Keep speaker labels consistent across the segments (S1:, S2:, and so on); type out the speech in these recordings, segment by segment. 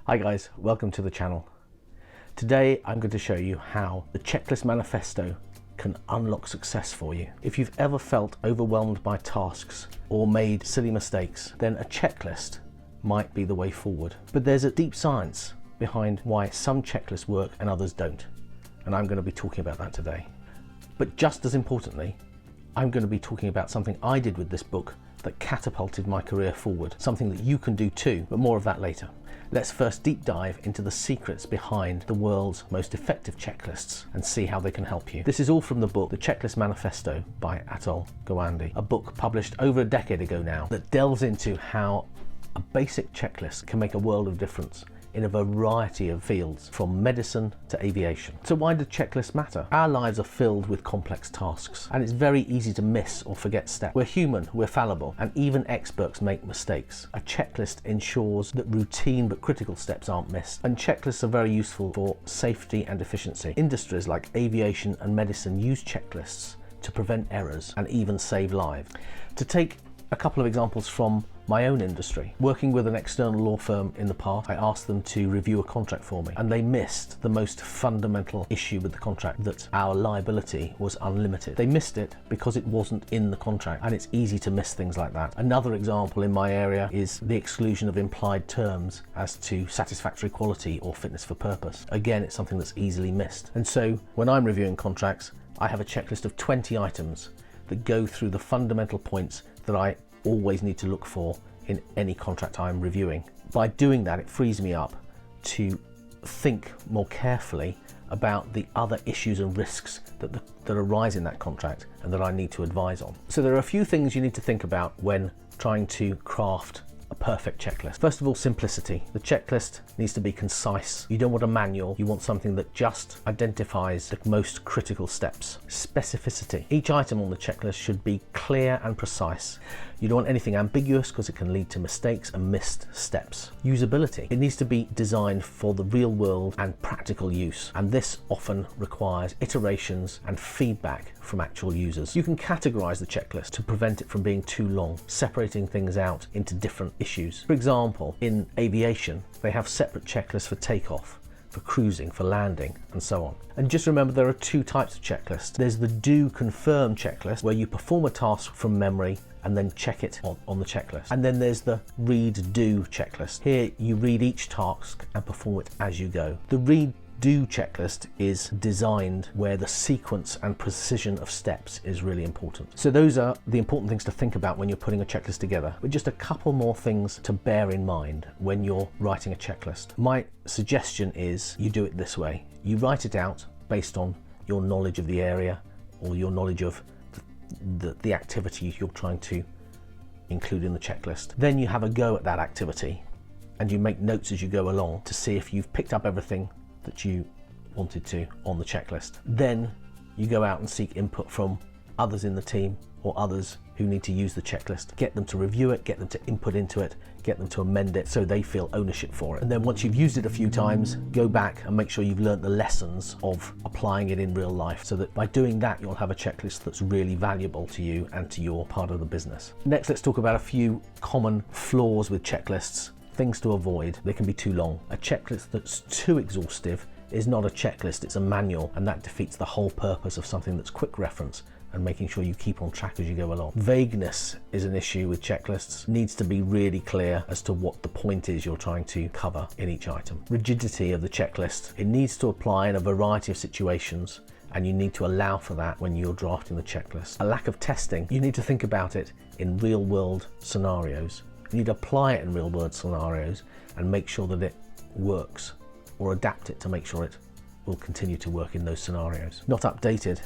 S1: Hi guys, welcome to the channel. Today I'm going to show you how the Checklist Manifesto can unlock success for you. If you've ever felt overwhelmed by tasks or made silly mistakes, then a checklist might be the way forward. But there's a deep science behind why some checklists work and others don't. And I'm going to be talking about that today. But just as importantly, I'm going to be talking about something I did with this book that catapulted my career forward, something that you can do too, but more of that later. Let's first deep dive into the secrets behind the world's most effective checklists and see how they can help you. This is all from the book, The Checklist Manifesto by Atul Gawande, a book published over a decade ago now that delves into how a basic checklist can make a world of difference in a variety of fields, from medicine to aviation. So why do checklists matter? Our lives are filled with complex tasks, and it's very easy to miss or forget steps. We're human, we're fallible, and even experts make mistakes. A checklist ensures that routine but critical steps aren't missed, and checklists are very useful for safety and efficiency. Industries like aviation and medicine use checklists to prevent errors and even save lives. To take a couple of examples from my own industry. Working with an external law firm in the past, I asked them to review a contract for me, and they missed the most fundamental issue with the contract, that our liability was unlimited. They missed it because it wasn't in the contract, and it's easy to miss things like that. Another example in my area is the exclusion of implied terms as to satisfactory quality or fitness for purpose. Again, it's something that's easily missed. And so when I'm reviewing contracts, I have a checklist of 20 items that go through the fundamental points that I always need to look for in any contract I'm reviewing. By doing that, it frees me up to think more carefully about the other issues and risks that arise in that contract and that I need to advise on. So there are a few things you need to think about when trying to craft a perfect checklist. First of all, simplicity. The checklist needs to be concise. You don't want a manual, you want something that just identifies the most critical steps. Specificity. Each item on the checklist should be clear and precise. You don't want anything ambiguous because it can lead to mistakes and missed steps. Usability. It needs to be designed for the real world and practical use, and this often requires iterations and feedback from actual users. You can categorize the checklist to prevent it from being too long, separating things out into different issues. For example, in aviation, they have separate checklists for takeoff, for cruising, for landing, and so on. And just remember, there are two types of checklists. There's the do confirm checklist, where you perform a task from memory and then check it on the checklist. And then there's the read do checklist. Here you read each task and perform it as you go. The read do checklist is designed where the sequence and precision of steps is really important. So those are the important things to think about when you're putting a checklist together. But just a couple more things to bear in mind when you're writing a checklist. My suggestion is you do it this way. You write it out based on your knowledge of the area or your knowledge of the activity you're trying to include in the checklist. Then you have a go at that activity and you make notes as you go along to see if you've picked up everything that you wanted to on the checklist. Then you go out and seek input from others in the team or others who need to use the checklist. Get them to review it, get them to input into it, get them to amend it so they feel ownership for it. And then once you've used it a few times, go back and make sure you've learned the lessons of applying it in real life, so that by doing that, you'll have a checklist that's really valuable to you and to your part of the business. Next, let's talk about a few common flaws with checklists. Things to avoid. They can be too long. A checklist that's too exhaustive is not a checklist, it's a manual, and that defeats the whole purpose of something that's quick reference and making sure you keep on track as you go along. Vagueness is an issue with checklists. It needs to be really clear as to what the point is you're trying to cover in each item. Rigidity of the checklist. It needs to apply in a variety of situations, and you need to allow for that when you're drafting the checklist. A lack of testing. You need to think about it in real world scenarios. You need to apply it in real world scenarios and make sure that it works, or adapt it to make sure it will continue to work in those scenarios. Not updated.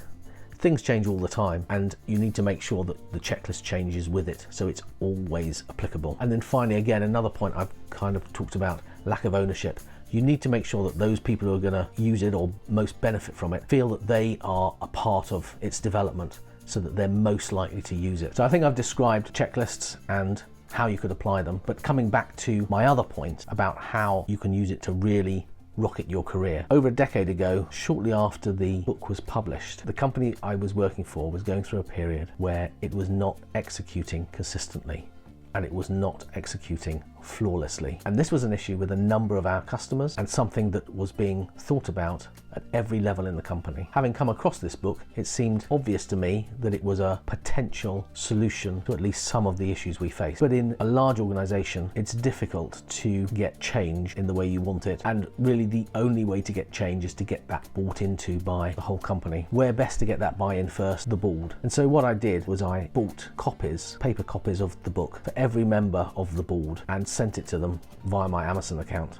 S1: Things change all the time, and you need to make sure that the checklist changes with it, so it's always applicable. And then finally, again, another point I've kind of talked about, lack of ownership. You need to make sure that those people who are going to use it or most benefit from it feel that they are a part of its development, so that they're most likely to use it. So I think I've described checklists and how you could apply them, but coming back to my other point about how you can use it to really rocket your career. Over a decade ago, shortly after the book was published, the company I was working for was going through a period where it was not executing consistently. and it was not executing flawlessly. And this was an issue with a number of our customers and something that was being thought about at every level in the company. Having come across this book, it seemed obvious to me that it was a potential solution to at least some of the issues we face. But in a large organization, it's difficult to get change in the way you want it. And really the only way to get change is to get that bought into by the whole company. Where best to get that buy-in first? The board. And so what I did was I bought copies, paper copies of the book for every member of the board and sent it to them via my Amazon account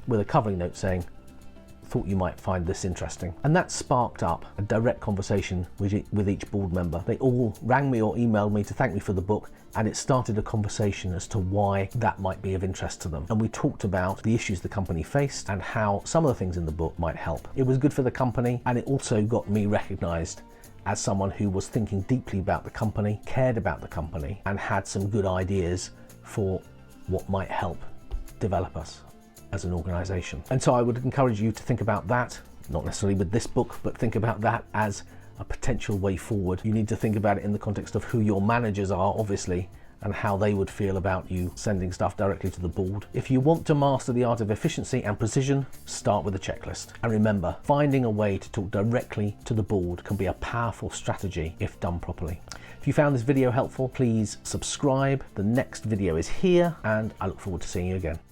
S1: with a covering note saying, "Thought you might find this interesting." And that sparked up a direct conversation with each board member. They all rang me or emailed me to thank me for the book, and it started a conversation as to why that might be of interest to them. And we talked about the issues the company faced and how some of the things in the book might help. It was good for the company, and it also got me recognized as someone who was thinking deeply about the company, cared about the company, and had some good ideas for what might help develop us as an organization. And so I would encourage you to think about that, not necessarily with this book, but think about that as a potential way forward. You need to think about it in the context of who your managers are, obviously, and how they would feel about you sending stuff directly to the board. If you want to master the art of efficiency and precision, start with a checklist. And remember, finding a way to talk directly to the board can be a powerful strategy if done properly. If you found this video helpful, please subscribe. The next video is here, and I look forward to seeing you again.